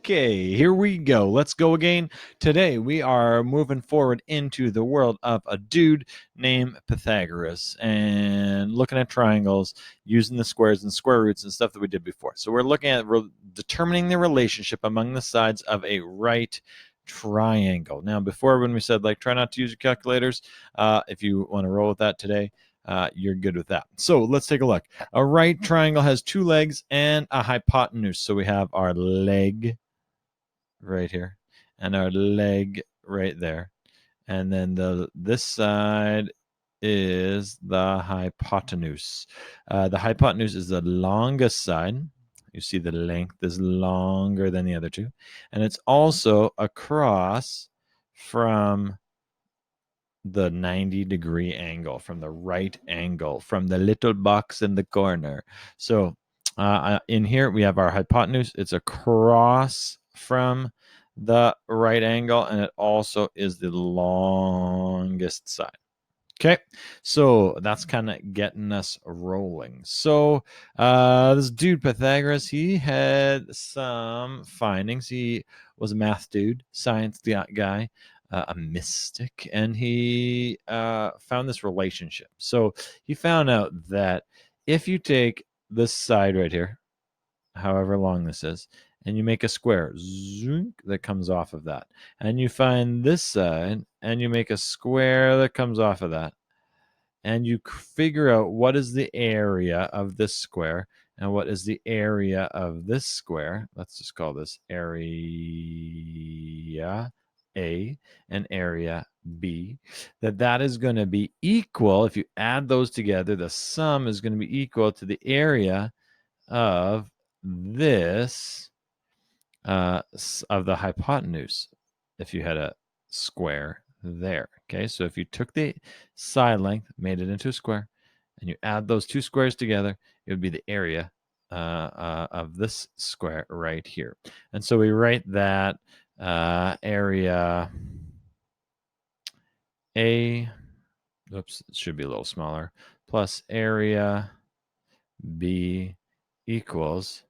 Okay, here we go. Let's go again. Today we are moving forward into the world of a dude named Pythagoras and looking at triangles using the squares and square roots and stuff that we did before. So we're looking at determining the relationship among the sides of a right triangle. Now, before when we said like try not to use your calculators, if you want to roll with that today, you're good with that. So let's take a look. A right triangle has two legs and a hypotenuse. So we have our leg right here and our leg right there. And then this side is the hypotenuse. The hypotenuse is the longest side. You see the length is longer than the other two. And it's also across from the 90-degree angle, from the right angle, from the little box in the corner. So in here we have our hypotenuse. It's across from the right angle, and it also is the longest side. Okay, so that's kind of getting us rolling. So this dude Pythagoras, he had some findings. He was a math dude, science guy, a mystic, and he found this relationship. So he found out that if you take this side right here, however long this is, and you make a square that comes off of that, and you find this side and you make a square that comes off of that, and you figure out what is the area of this square and what is the area of this square. Let's just call this area A and area B. That is going to be equal, if you add those together, the sum is going to be equal to the area of this of the hypotenuse if you had a square there. Okay, so if you took the side length, made it into a square, and you add those two squares together, it would be the area of this square right here. And so we write that area A, oops, it should be a little smaller, plus area B equals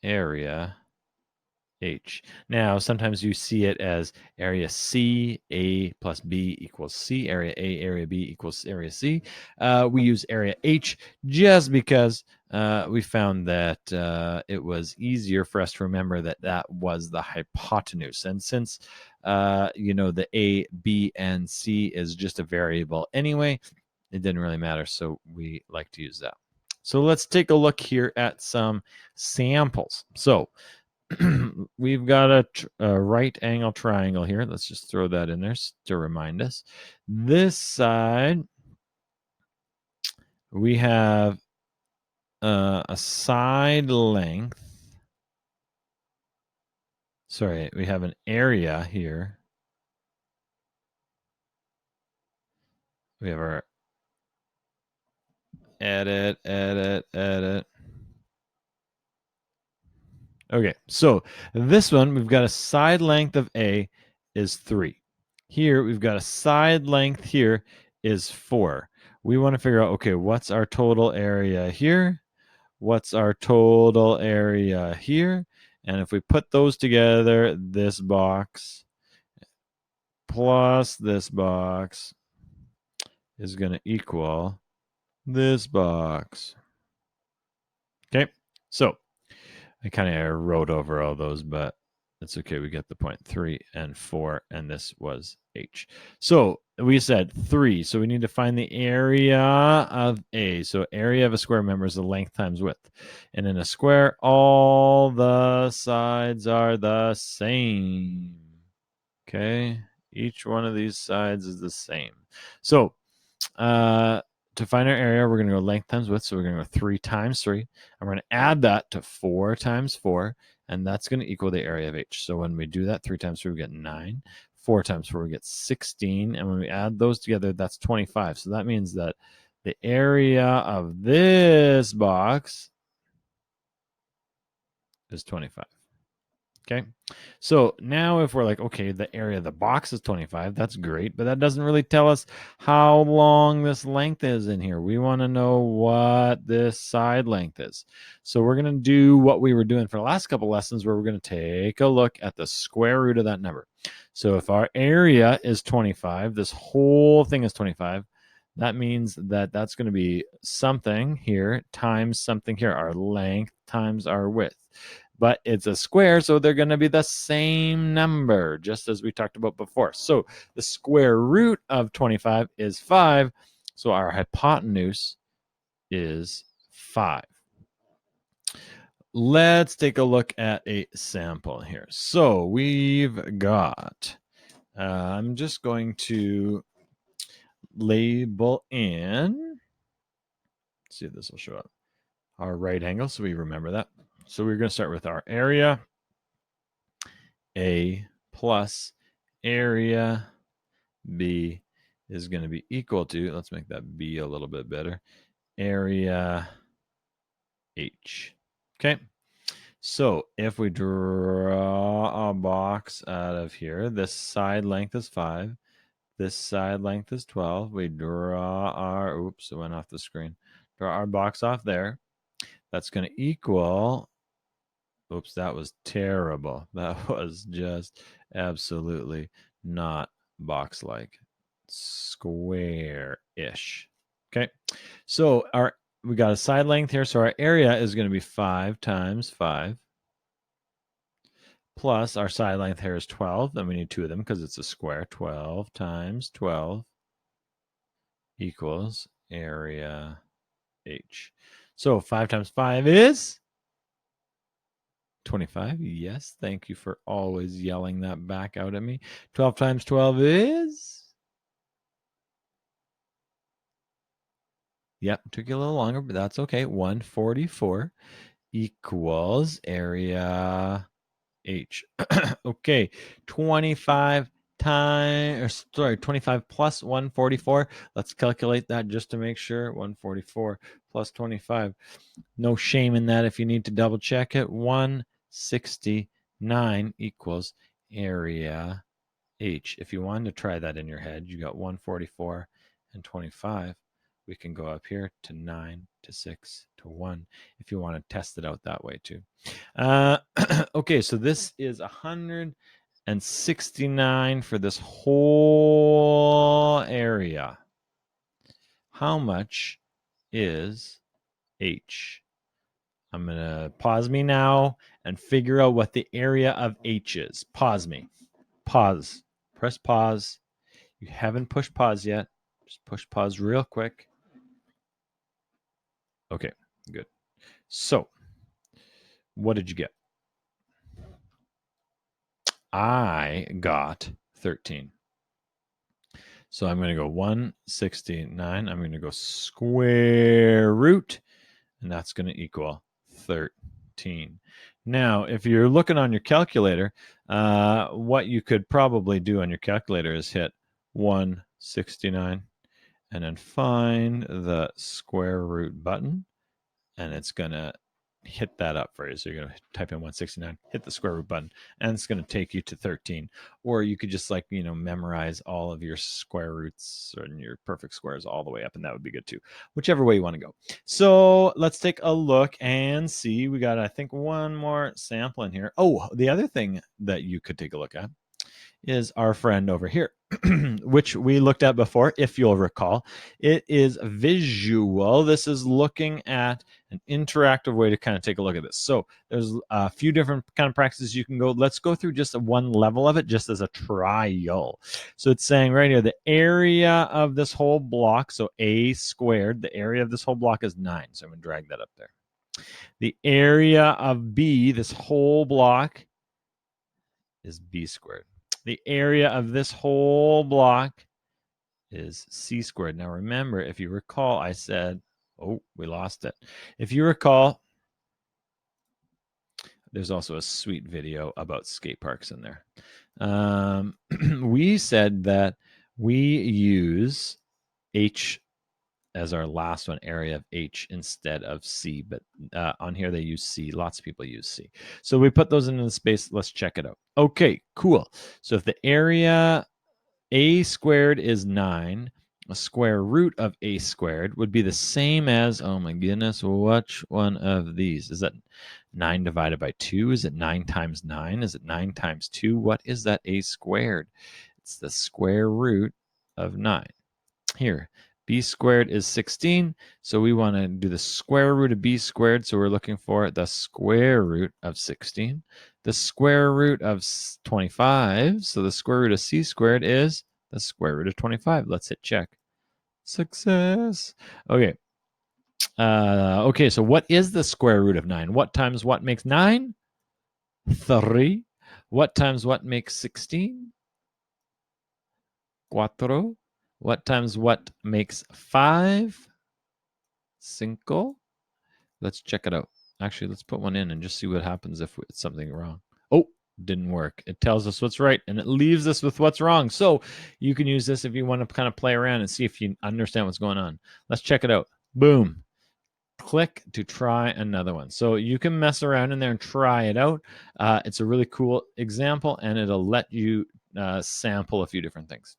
area H. Now, sometimes you see it as area C, A plus B equals C, area A, area B equals area C. We use area H just because we found that it was easier for us to remember that that was the hypotenuse. And since, the A, B, and C is just a variable anyway, it didn't really matter, so we like to use that. So let's take a look here at some samples. So we've got a right angle triangle here. Let's just throw that in there to remind us. This side, we have a side length. Sorry, we have an area here. We have our edit. Okay, so this one, we've got a side length of A is 3. Here, we've got a side length here is 4. We want to figure out, okay, what's our total area here? What's our total area here? And if we put those together, this box plus this box is going to equal this box. Okay, so I kind of wrote over all those, but it's okay. We get the point. 3 and 4, and this was H. So we said 3. So we need to find the area of A. So area of a square, remember, is the length times width. And in a square, all the sides are the same. Okay, each one of these sides is the same. So to find our area, we're going to go length times width. So we're going to go 3 times 3. And we're going to add that to 4 times 4. And that's going to equal the area of H. So when we do that, 3 times 3, we get 9. 4 times 4, we get 16. And when we add those together, that's 25. So that means that the area of this box is 25. Okay. So now if we're like, okay, the area of the box is 25, that's great, but that doesn't really tell us how long this length is in here. We want to know what this side length is. So we're going to do what we were doing for the last couple lessons, where we're going to take a look at the square root of that number. So if our area is 25, this whole thing is 25. That means that that's going to be something here times something here, our length times our width. But it's a square, so they're going to be the same number, just as we talked about before. So the square root of 25 is 5, so our hypotenuse is 5. Let's take a look at a sample here. So we've got, I'm just going to label in, let's see if this will show up, our right angle, so we remember that. So we're going to start with our area, A plus area B is going to be equal to, let's make that B a little bit better, area H. Okay. So if we draw a box out of here, this side length is 5. This side length is 12. We draw our, oops, it went off the screen. Draw our box off there. That's going to equal, oops, that was terrible. That was just absolutely not box-like. Square-ish. Okay. So we got a side length here. So our area is going to be 5 times 5. Plus our side length here is 12. Then we need 2 of them because it's a square. 12 times 12 equals area H. So 5 times 5 is 25. Yes, thank you for always yelling that back out at me. 12 times 12 is? Yep, took you a little longer, but that's okay. 144 equals area H. Okay, 25 plus 144. Let's calculate that just to make sure. 144 plus 25. No shame in that if you need to double check it. 169 equals area H. If you wanted to try that in your head, you got 144 and 25. We can go up here to 9 to 6 to 1 if you want to test it out that way too. Okay, so this is 169 for this whole area. How much is H? I'm going to pause me now and figure out what the area of H is. Pause me. Pause. Press pause. You haven't pushed pause yet. Just push pause real quick. Okay, good. So, what did you get? I got 13. So I'm going to go 169. I'm going to go square root, and that's going to equal 13. Now, if you're looking on your calculator, what you could probably do on your calculator is hit 169 and then find the square root button, and it's going to hit that up for you. So you're going to type in 169, hit the square root button, and it's going to take you to 13. Or you could just memorize all of your square roots and your perfect squares all the way up, and that would be good too. Whichever way you want to go. So let's take a look and see. We got, I think, one more sample in here. Oh, the other thing that you could take a look at is our friend over here, which we looked at before, if you'll recall. It is visual. This is looking at an interactive way to kind of take a look at this. So there's a few different kind of practices you can go. Let's go through just one level of it, just as a trial. So it's saying right here, the area of this whole block, so A squared, the area of this whole block is 9. So I'm going to drag that up there. The area of B, this whole block, is B squared. The area of this whole block is C squared. Now remember, if you recall, I said, oh, we lost it. If you recall, there's also a sweet video about skate parks in there. We said that we use H as our last one, area of H instead of C. But on here, they use C. Lots of people use C. So we put those into the space. Let's check it out. Okay, cool. So if the area A squared is 9, a square root of A squared would be the same as, oh my goodness, which one of these? Is that 9 divided by 2? Is it 9 times 9? Is it 9 times 2? What is that A squared? It's the square root of 9. Here, B squared is 16, so we want to do the square root of B squared, so we're looking for the square root of 16. The square root of 25, so the square root of C squared is the square root of 25. Let's hit check. Success. Okay. Okay, so what is the square root of 9? What times what makes 9? 3. What times what makes 16? Cuatro. What times what makes 5? Cinco. Let's check it out. Actually, let's put one in and just see what happens if it's something wrong. Oh, didn't work. It tells us what's right and it leaves us with what's wrong. So you can use this if you want to kind of play around and see if you understand what's going on. Let's check it out. Boom. Click to try another one. So you can mess around in there and try it out. It's a really cool example and it'll let you sample a few different things.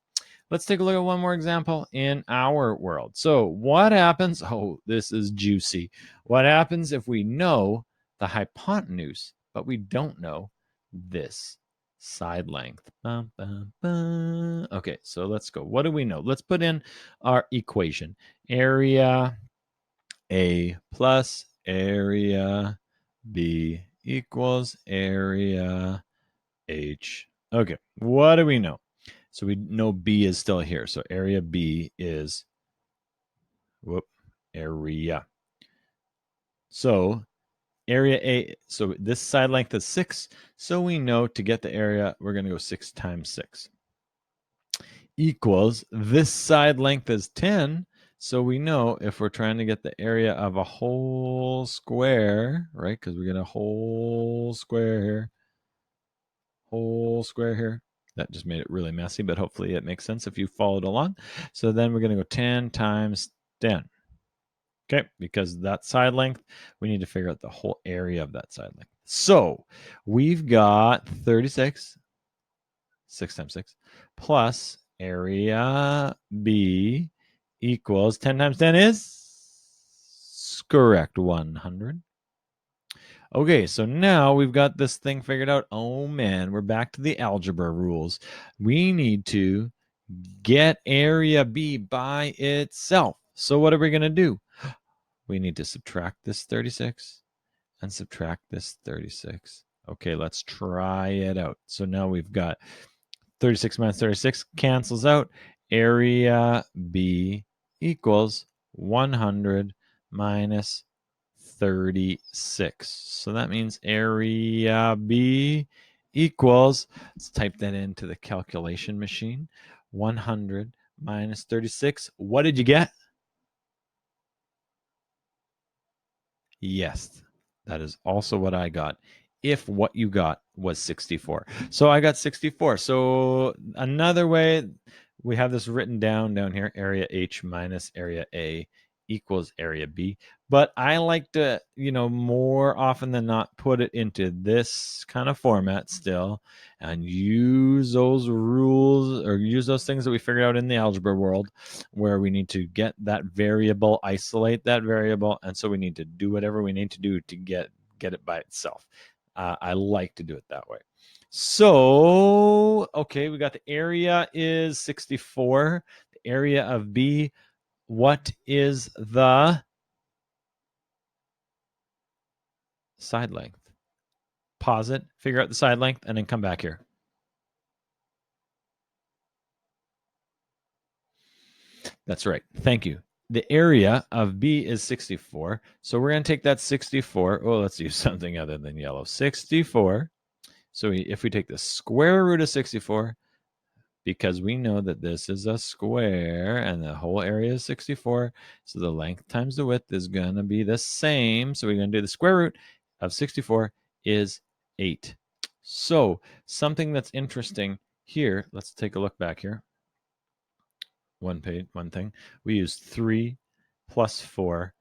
Let's take a look at one more example in our world. So what happens? Oh, this is juicy. What happens if we know the hypotenuse, but we don't know this side length? Bum, bum, bum. Okay, so let's go. What do we know? Let's put in our equation. Area A plus area B equals area H. Okay, what do we know? So we know B is still here. So area B is, area. So area A, so this side length is 6. So we know to get the area, we're going to go 6 times 6. Equals, this side length is 10. So we know if we're trying to get the area of a whole square, right? Because we get a whole square here. That just made it really messy, but hopefully it makes sense if you followed along. So then we're going to go 10 times 10. Okay, because that side length, we need to figure out the whole area of that side length. So we've got 36, 6 times 6, plus area B equals 10 times 10 is correct, 100. Okay, so now we've got this thing figured out. Oh man, we're back to the algebra rules. We need to get area B by itself. So what are we going to do? We need to subtract this 36 and subtract this 36. Okay, let's try it out. So now we've got 36 minus 36 cancels out. Area B equals 100 minus 36. So that means area B equals, let's type that into the calculation machine, 100 minus 36. What did you get? Yes, that is also what I got. If what you got was 64. So I got 64. So another way, we have this written down here, area H minus area A equals area B. But I like to, more often than not, put it into this kind of format still and use those rules or use those things that we figured out in the algebra world where we need to get that variable, isolate that variable. And so we need to do whatever we need to do to get it by itself. I like to do it that way. So, okay, we got the area is 64. The area of B, what is the side length? Pause it, figure out the side length, and then come back here. That's right. Thank you. The area of B is 64. So we're going to take that 64. Oh, let's use something other than yellow. 64. So if we take the square root of 64, because we know that this is a square and the whole area is 64, so the length times the width is going to be the same. So we're going to do the square root of 64 is 8. So something that's interesting here, let's take a look back here. One thing. We use 3 plus 4,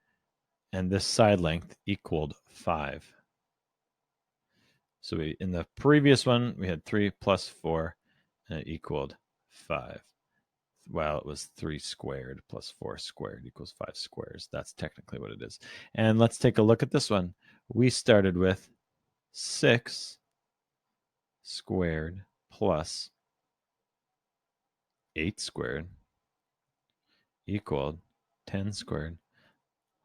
and this side length equaled 5. So in the previous one, we had 3 plus 4, and it equaled 5. Well, it was 3 squared plus 4 squared equals 5 squares. That's technically what it is. And let's take a look at this one. We started with 6 squared plus 8 squared equaled 10 squared.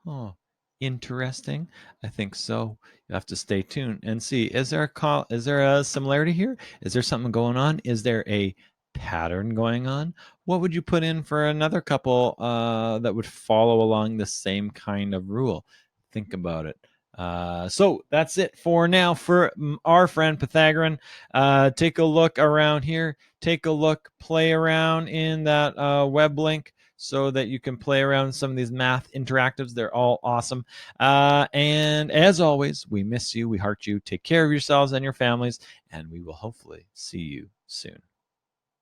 Oh, interesting. I think so. You have to stay tuned and see. Is there a similarity here? Is there something going on? Is there a pattern going on? What would you put in for another couple that would follow along the same kind of rule? Think about it. So that's it for now for our friend Pythagorean. Take a look around here. Take a look, play around in that web link so that you can play around some of these math interactives. They're all awesome. And as always, we miss you. We heart you. Take care of yourselves and your families, and we will hopefully see you soon.